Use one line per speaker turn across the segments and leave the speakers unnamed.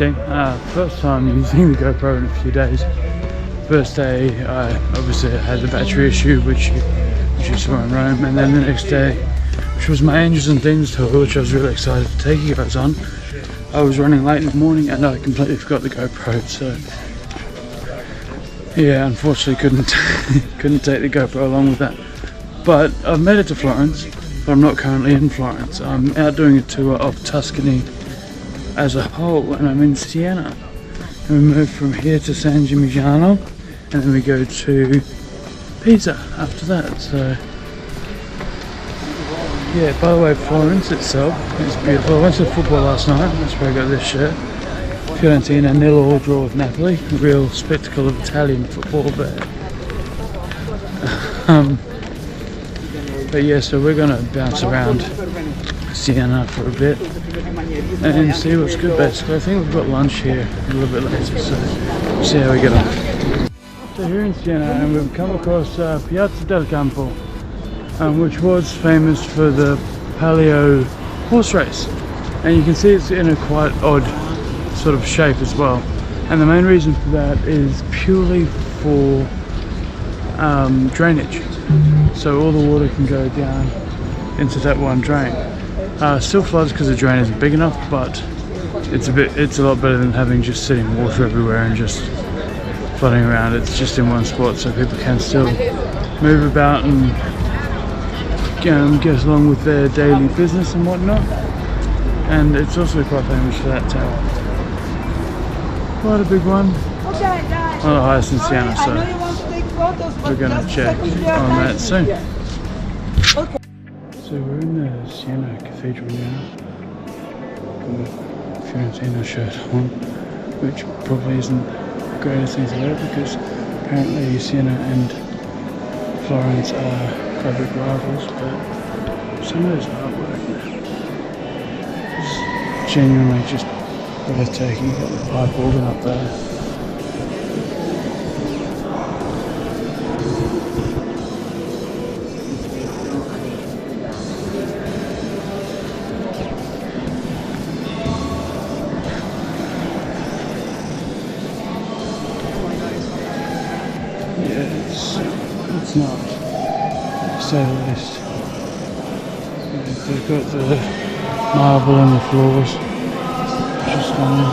interesting. First time using the GoPro in a few days. First day, I obviously had the battery issue, which you saw in Rome, and then the next day, which was my Angels and Things tour, which I was really excited to take you guys on. I was running late in the morning and I completely forgot the GoPro, so yeah, unfortunately couldn't take the GoPro along with that. But I've made it to Florence, but I'm not currently in Florence. I'm out doing a tour of Tuscany as a whole, and I'm in Siena. And we move from here to San Gimignano, and then we go to Pisa after that. So yeah, by the way, Florence itself is beautiful. I went to the football last night, that's where I got this shirt. Fiorentina 0-0 draw with Napoli. A real spectacle of Italian football there. But yeah, so we're gonna bounce around Siena for a bit and see what's good basically. I think we've got lunch here a little bit later, so we'll see how we get on. So here in Siena, and we've come across Piazza del Campo, which was famous for the Palio horse race, and you can see it's in a quite odd sort of shape as well, and the main reason for that is purely for drainage, so all the water can go down into that one drain. Still floods because the drain isn't big enough, but it's a lot better than having just sitting water everywhere and just flooding around. It's just in one spot, so people can still move about and get along with their daily business and whatnot. And it's also quite famous for that tower. Quite a big one. One of the highest in Siena, so we're going to check on that soon. So we're in the Siena Cathedral now. Got my Fiorentina shirt on, which probably isn't the greatest thing to wear because apparently Siena and Florence are quite big rivals, but some of this artwork is genuinely just breathtaking. You've got the pipe organ up there. Yeah, it's not, to say the least. They've got the marble on the floors, which is stunning.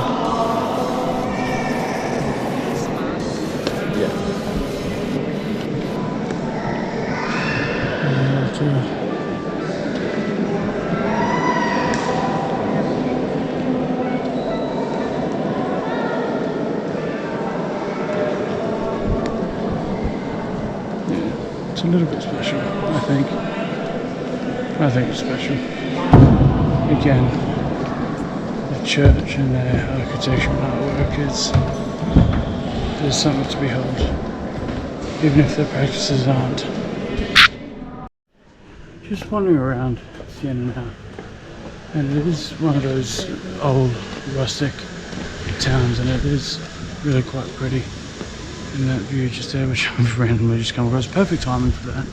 Yeah. It's a little bit special, I think. I think it's special. Again, the church and their architecture and artwork there's something to behold, even if their practices aren't. Just wandering around Siena now, and it is one of those old rustic towns, and it is really quite pretty. And that view just there, which I've randomly just come across. Perfect timing for that.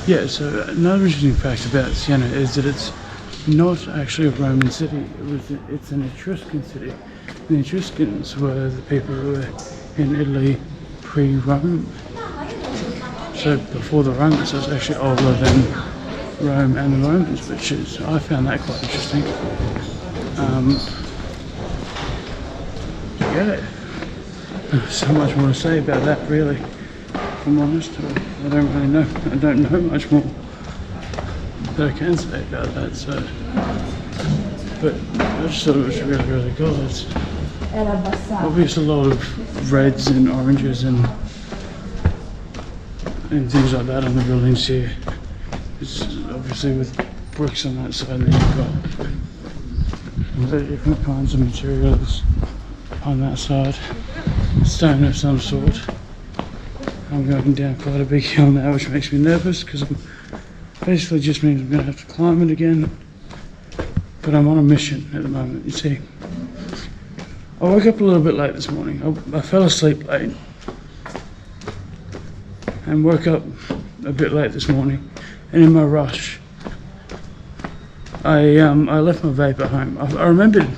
Yeah, so another interesting fact about Siena is that it's not actually a Roman city. It's an Etruscan city. The Etruscans were the people who were in Italy pre-Rome. So before the Romans, so it's actually older than Rome and the Romans, which is, I found that quite interesting. Yeah. So much more to say about that, really. If I'm honest, I don't really know. I don't know much more that I can say about that. So, but I just thought it was really, really cool. It's obvious a lot of reds and oranges and things like that on the buildings here. It's obviously with bricks on that side, and then you've got different kinds of materials on that side. Stone of some sort. I'm going down quite a big hill now, which makes me nervous because basically just means I'm going to have to climb it again. But I'm on a mission at the moment. You see, I woke up a little bit late this morning. I fell asleep late and woke up a bit late this morning. And in my rush, I left my vape at home. I remembered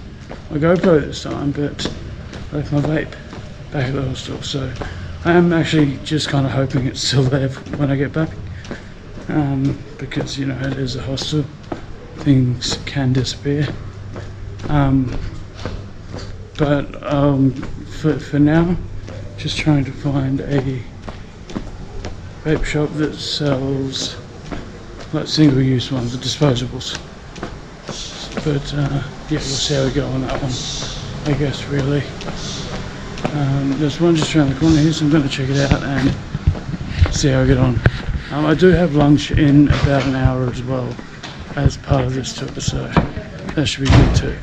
my GoPro this time, but I left my vape back at the hostel, so I am actually just kind of hoping it's still there when I get back, because you know it is a hostel, things can disappear, but for now, just trying to find a vape shop that sells like single-use ones, the disposables. But yeah, we'll see how we go on that one, I guess, really. There's one just around the corner here, so I'm going to check it out and see how I get on. I do have lunch in about an hour as well as part of this tour, so that should be good too.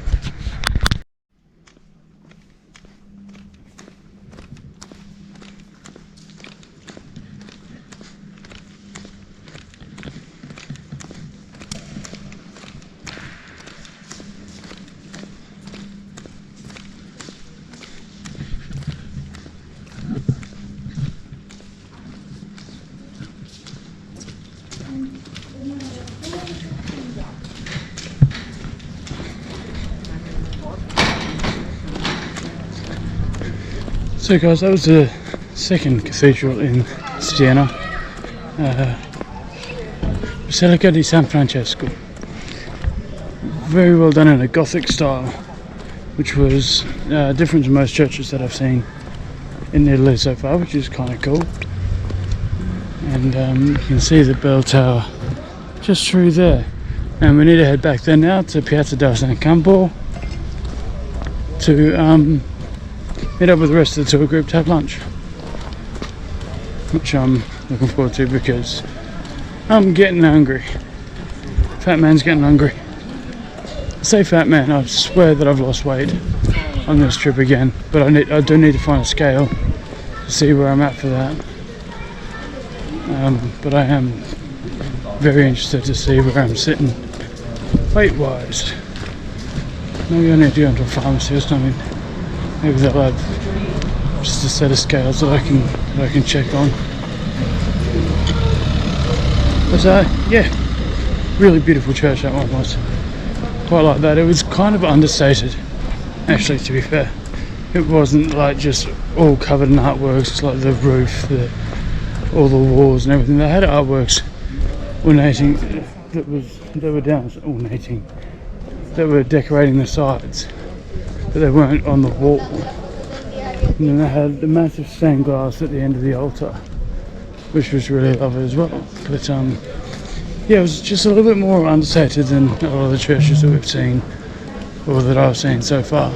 So guys, that was the second cathedral in Siena, Basilica di San Francesco. Very well done in a Gothic style, which was different to most churches that I've seen in Italy so far, which is kind of cool. And you can see the bell tower just through there. And we need to head back there now to Piazza del San Campo to meet up with the rest of the tour group to have lunch, which I'm looking forward to because I'm getting hungry. Fat man's getting hungry. I say fat man, I swear that I've lost weight on this trip again, but I do need to find a scale to see where I'm at for that. But I am very interested to see where I'm sitting weight wise. Maybe I need to go into a pharmacy or something. Maybe they'll have just a set of scales that I can check on. But yeah, really beautiful church that one was. Quite like that. It was kind of understated, actually, to be fair. It wasn't like just all covered in artworks, like the roof, all the walls and everything. They had artworks ornating that were down ornating, that were decorating the sides, but they weren't on the wall. And then they had the massive stained glass at the end of the altar, which was really lovely as well. But yeah, it was just a little bit more understated than a lot of the churches that we've seen, or that I've seen so far.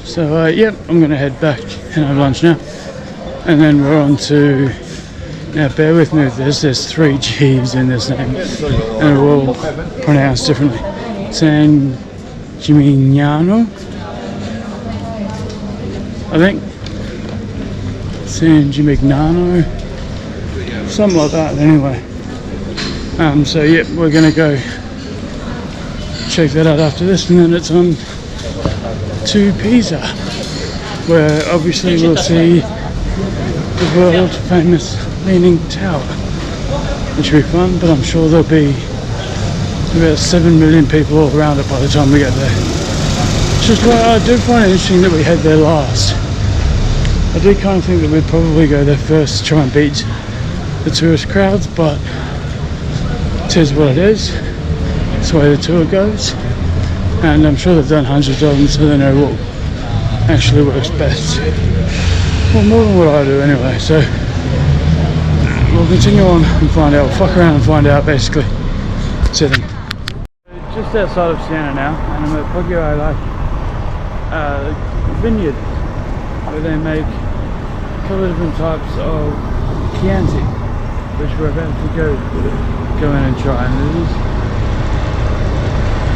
So yeah, I'm going to head back and have lunch now, and then we're on to, now bear with me with this, there's 3 G's in this name, and they're all pronounced differently. San Gimignano, I think. San Gimignano, something like that anyway. So yeah, we're going to go check that out after this, and then it's on to Pisa, where obviously we'll see the world famous Leaning Tower, which will be fun, but I'm sure there'll be about 7 million people all around it by the time we get there. Which is why I do find it interesting that we head there last. I do kind of think that we'd probably go there first to try and beat the tourist crowds, but it is what it is. It's the way the tour goes, and I'm sure they've done hundreds of them, so they know what actually works best. Well, more than what I do anyway, so we'll continue on and find out. We'll fuck around and find out, basically. See them. Just outside of Siena now, and I'm at Poggio vineyard, where they make a couple of different types of Chianti, which we're about to go in and try. And it is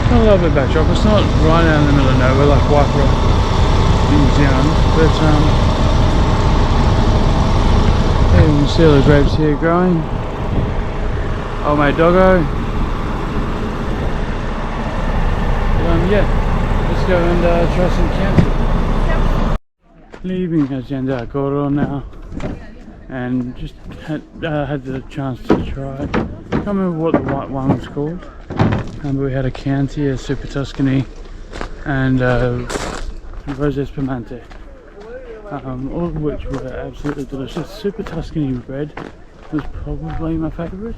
not a lovely backdrop. It's not right down in the middle of nowhere like Waipara in New Zealand, but yeah, you can see all the grapes here growing. Old mate doggo. Yeah, let's go and try some Chianti. Leaving Hacienda Coro now, and just had the chance to try. I can't remember what the white one was called. but we had a Chianti, a Super Tuscany, and Rosé Spumante, all of which were absolutely delicious. Super Tuscany red was probably my favourite.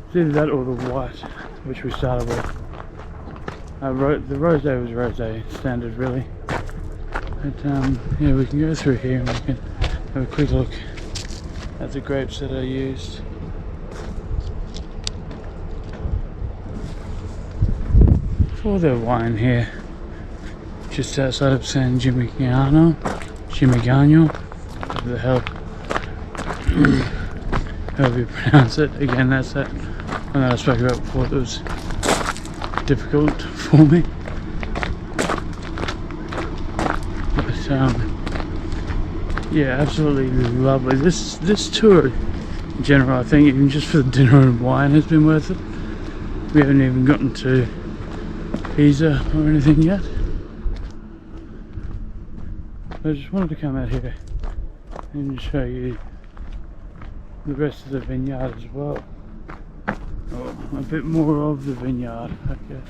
It's either that or the white, which we started with. The rosé was rosé standard, really. But yeah, we can go through here and we can have a quick look at the grapes that I used. For their wine here, just outside of San Gimignano, whatever the hell, however you pronounce it. Again, that's that one that I spoke about before that was difficult for me. But yeah, absolutely lovely. This tour in general, I think even just for the dinner and wine has been worth it. We haven't even gotten to Pisa or anything yet. I just wanted to come out here and show you the rest of the vineyard as well. Oh, a bit more of the vineyard, I guess.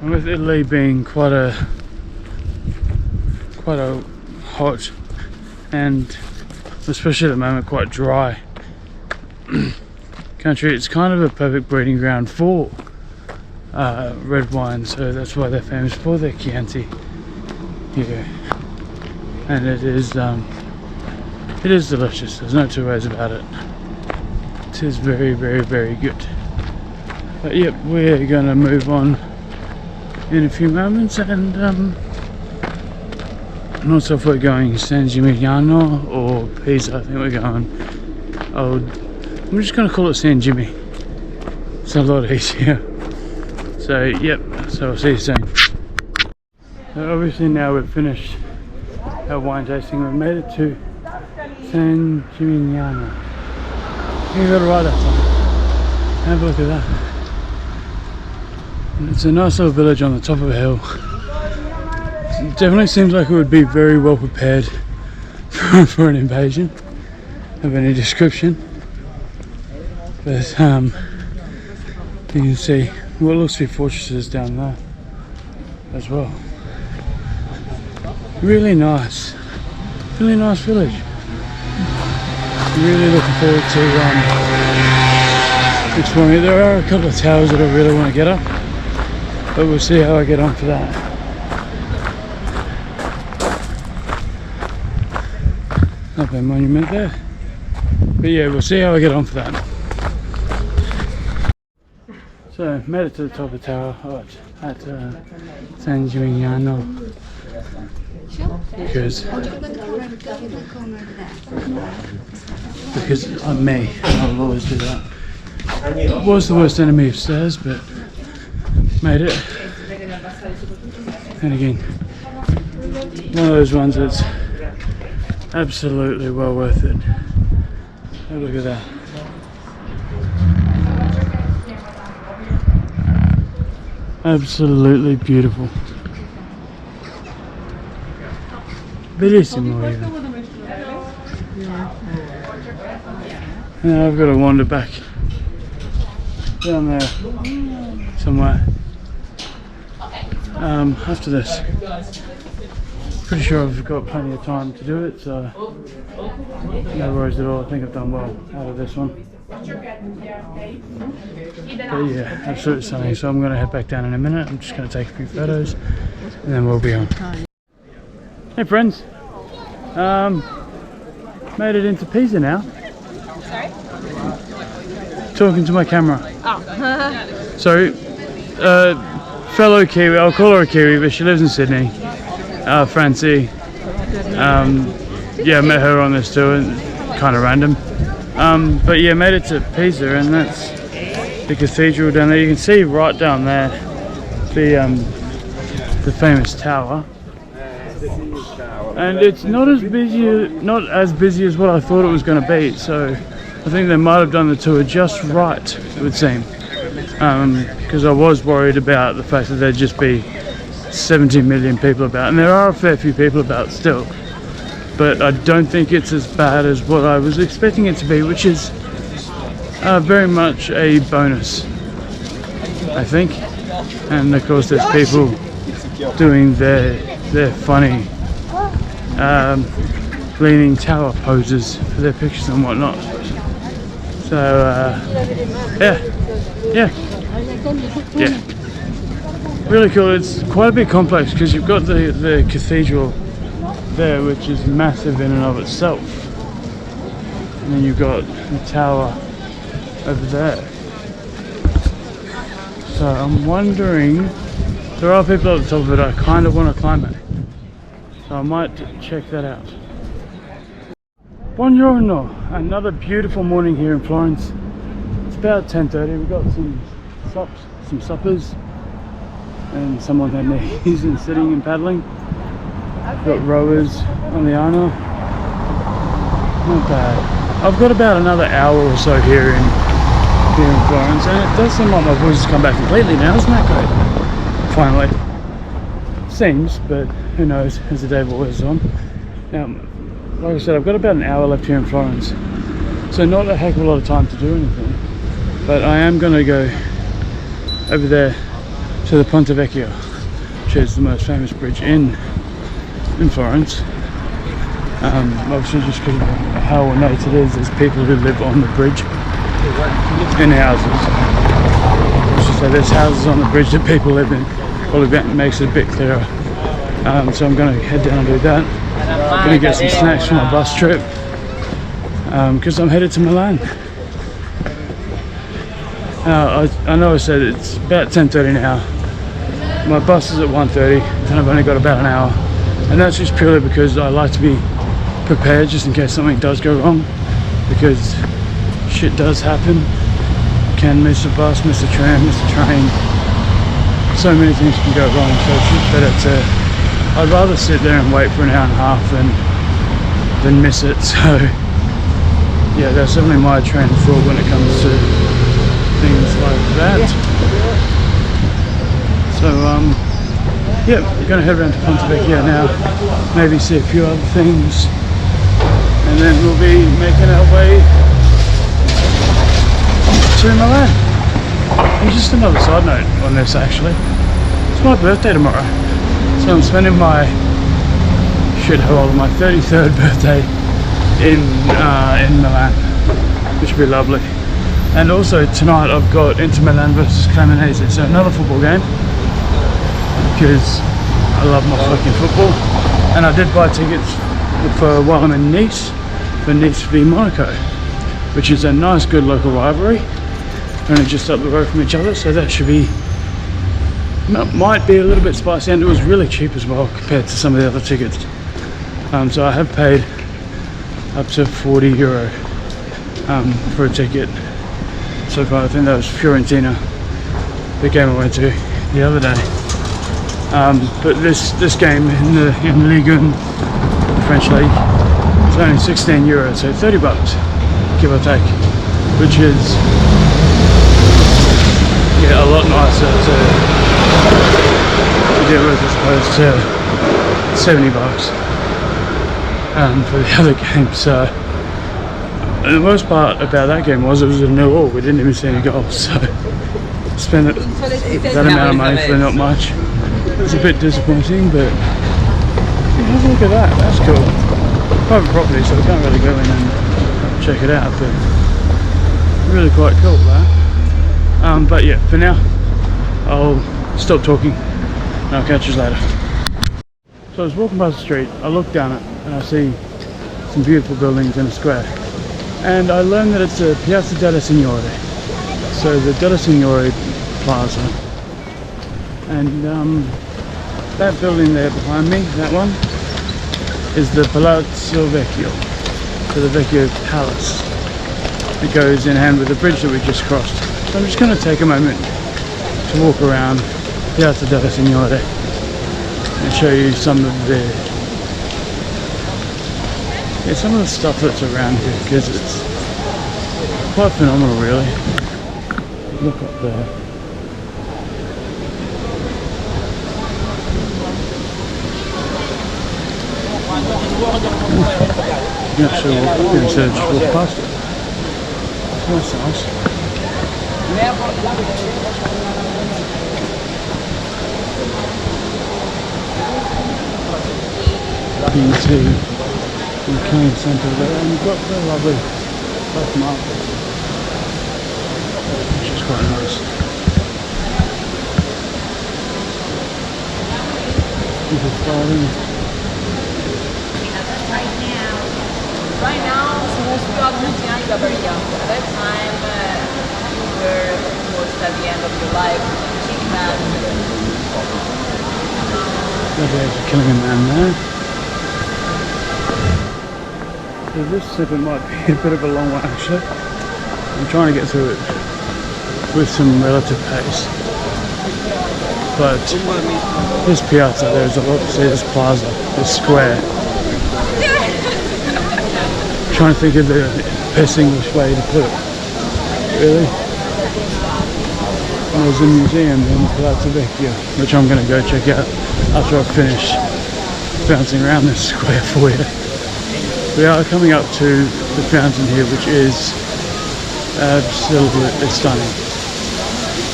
And with Italy being quite a hot and especially at the moment quite dry country, it's kind of a perfect breeding ground for red wine, so that's why they're famous for their Chianti here. And it is delicious, there's no two ways about it. It is very, very, very good. But yep, we're gonna move on in a few moments, and I'm not sure if we're going San Gimignano or Pisa. I think we're going I'm just going to call it San Jimmy. It's a lot easier. So yep, so I'll see you soon. So obviously now we've finished our wine tasting. We've made it to San Gimignano. You got it right that time. Have a look at that. And it's a nice little village on the top of a hill. It definitely seems like it would be very well prepared for an invasion of any description. But you can see what looks to be fortresses down there as well. Really nice village. Really looking forward to exploring it. There are a couple of towers that I really want to get up, but we'll see how I get on for that. Lovely monument there. But yeah, we'll see how I get on for that. So, made it to the top of the tower at San Gimignano. Because I'm me, I'll always do that. It was the worst enemy of stairs, but made it. And again, one of those ones that's absolutely well worth it. Oh, look at that. Absolutely beautiful. Bellissimo even. Now I've got to wander back down there somewhere after this. Pretty sure I've got plenty of time to do it, so no worries at all. I think I've done well out of this one. But yeah, absolutely stunning. So I'm going to head back down in a minute. I'm just going to take a few photos and then we'll be on. Hey friends, made it into Pisa now.
Sorry?
Talking to my camera.
Oh.
So, fellow Kiwi, I'll call her a Kiwi, but she lives in Sydney. Francie. Yeah, met her on this tour, kind of random. But yeah, made it to Pisa, and that's the cathedral down there. You can see right down there the famous tower. And it's not as busy as what I thought it was going to be. So I think they might have done the tour just right, it would seem. Because I was worried about the fact that there'd just be 70 million people about, and there are a fair few people about still, but I don't think it's as bad as what I was expecting it to be, which is very much a bonus, I think. And of course there's people doing their funny leaning tower poses for their pictures and whatnot. So yeah, really cool. It's quite a bit complex because you've got the cathedral there, which is massive in and of itself, and then you've got the tower over there. So I'm wondering, there are people at the top of it. I kind of want to climb it, so I might check that out. Buongiorno, another beautiful morning here in Florence. It's about 10:30. We've got some suppers, and someone on their knees and sitting and paddling. Got rowers on the Arno. Not bad. I've got about another hour or so here in Florence, and it does seem like my voice has come back completely now. Isn't that great? Finally. Seems, but who knows as the day wears on. Now, like I said, I've got about an hour left here in Florence, so not a heck of a lot of time to do anything. But I am going to go over there to the Ponte Vecchio, which is the most famous bridge in Florence. Obviously, just because of how ornate it is, there's people who live on the bridge in houses. So there's houses on the bridge that people live in. Probably makes it a bit clearer. So I'm going to head down and do that. I'm going to get some snacks for my bus trip because I'm headed to Milan. I know I said it's about 10:30 now. My bus is at 1:30 and I've only got about an hour, and that's just purely because I like to be prepared just in case something does go wrong, because shit does happen. You can miss a bus, miss a tram, miss a train. So many things can go wrong, so it's just better to, I'd rather sit there and wait for an hour and a half than miss it. So yeah, that's definitely my train of thought when it comes to things like that. So yeah, we're going to head around to Ponte Vecchio now, maybe see a few other things, and then we'll be making our way to Milan. And just another side note on this, actually, it's my birthday tomorrow, so I'm spending my my 33rd birthday in Milan, which will be lovely. And also tonight I've got Inter Milan versus Cremonese, so another football game, because I love my fucking football. And I did buy tickets for while I'm in Nice, for Nice v Monaco, which is a nice good local rivalry, only just up the road from each other, so that should be, might be a little bit spicy, and it was really cheap as well compared to some of the other tickets. So I have paid up to €40 for a ticket so far. I think that was Fiorentina, the game I went to the other day. But this game in Ligue 1, the French league, is only €16, so $30, give or take, which is a lot nicer to deal with as opposed to $70 for the other game. So and the worst part about that game was it was a 0-0. We didn't even see any goals, so spent that amount of money for not much. It's a bit disappointing, but yeah, have a look at that. That's cool. Private property, so we can't really go in and check it out, but really quite cool that. But yeah, for now I'll stop talking and I'll catch you later. So I was walking past the street, I look down it and I see some beautiful buildings in a square, and I learned that it's a Piazza della Signore, so the Della Signore Plaza, and that building there behind me, that one, is the Palazzo Vecchio, so the Vecchio Palace. It goes in hand with the bridge that we just crossed. So I'm just going to take a moment to walk around Piazza della Signore and show you some of the stuff that's around here, because it's quite phenomenal, really. Look up there. You can actually walk instead of just walk past it. That's nice. Into the Cane Centre there, and you've got the lovely black market, which is quite nice. People starting.
Right now, we got Tuscany very young. At that time, you were almost at the end of your life.
There's killing a man there. So this snippet might be a bit of a long one actually. I'm trying to get through it with some relative pace. But this piazza, there's a lot to see, this plaza, this square. I'm trying to think of the best English way to put it. Really? And there's a museum in Palazzo Vecchio, which I'm going to go check out after I finish bouncing around this square for you. We are coming up to the fountain here, which is absolutely stunning.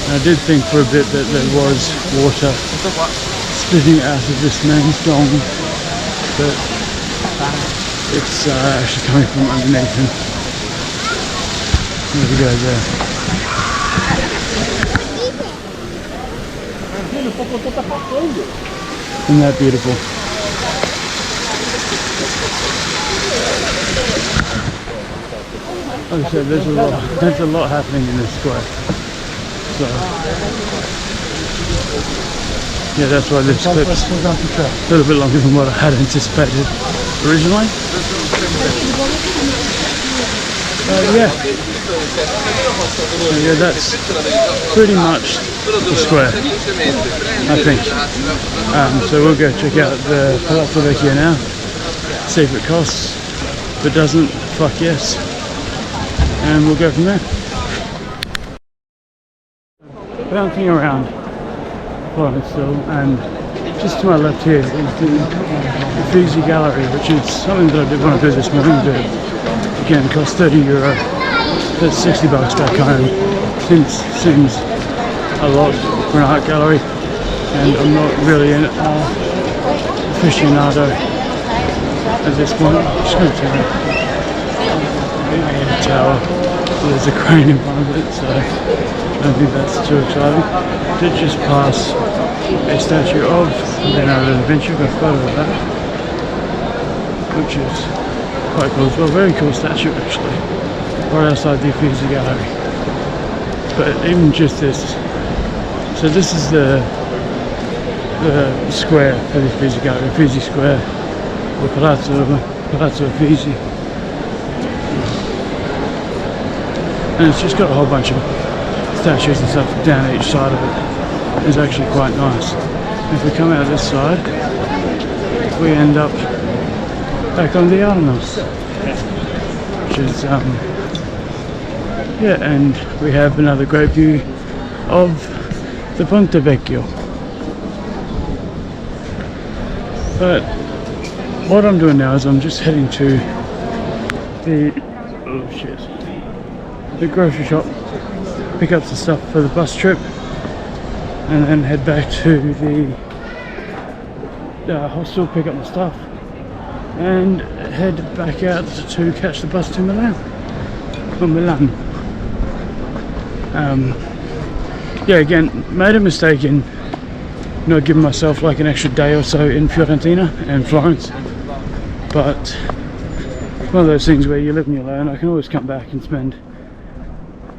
And I did think for a bit that there was water spitting out of this man's dome, but it's actually coming from underneath him. There we go there. Isn't that beautiful? Like I said, there's a lot happening in this square. So yeah, that's why this clip's a little bit longer than what I had anticipated originally. Yeah. So yeah, that's pretty much the square, I think. So we'll go check out the Palazzo Vecchio now, see if it costs. If it doesn't, fuck yes. And we'll go from there. Bouncing around Florence still, and just to my left here is the Uffizi Gallery, which is something that I did want to do this morning, but again cost €30. That's $60 back home. Seems a lot for an art gallery, and I'm not really an aficionado at this point. I'm just going to turn the tower. There's a crane in front of it, so I don't think that's too exciting. Did just pass a statue of Leonardo da Vinci, got a photo of that, which is quite cool as well. Very cool statue actually, right outside the Uffizi Gallery. But even just this, so this is the square for the Uffizi Gallery, Uffizi Square, the Palazzo Uffizi. And it's just got a whole bunch of statues and stuff down each side of it. It's actually quite nice. If we come out this side, we end up back on the Arnos, which is yeah, and we have another great view of the Ponte Vecchio. But what I'm doing now is I'm just heading to the grocery shop, pick up some stuff for the bus trip, and then head back to the hostel, pick up my stuff, and head back out to catch the bus to Milan. Yeah, again, made a mistake in not giving myself like an extra day or so in Fiorentina and Florence, but it's one of those things where you live and you learn. I can always come back and spend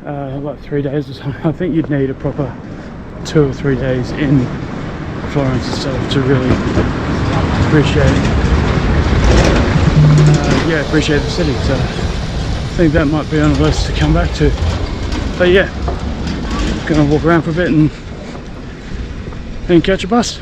like 3 days or something. I think you'd need a proper 2 or 3 days in Florence itself to really appreciate appreciate the city. So I think that might be on the list to come back to. But yeah, gonna walk around for a bit and catch a bus.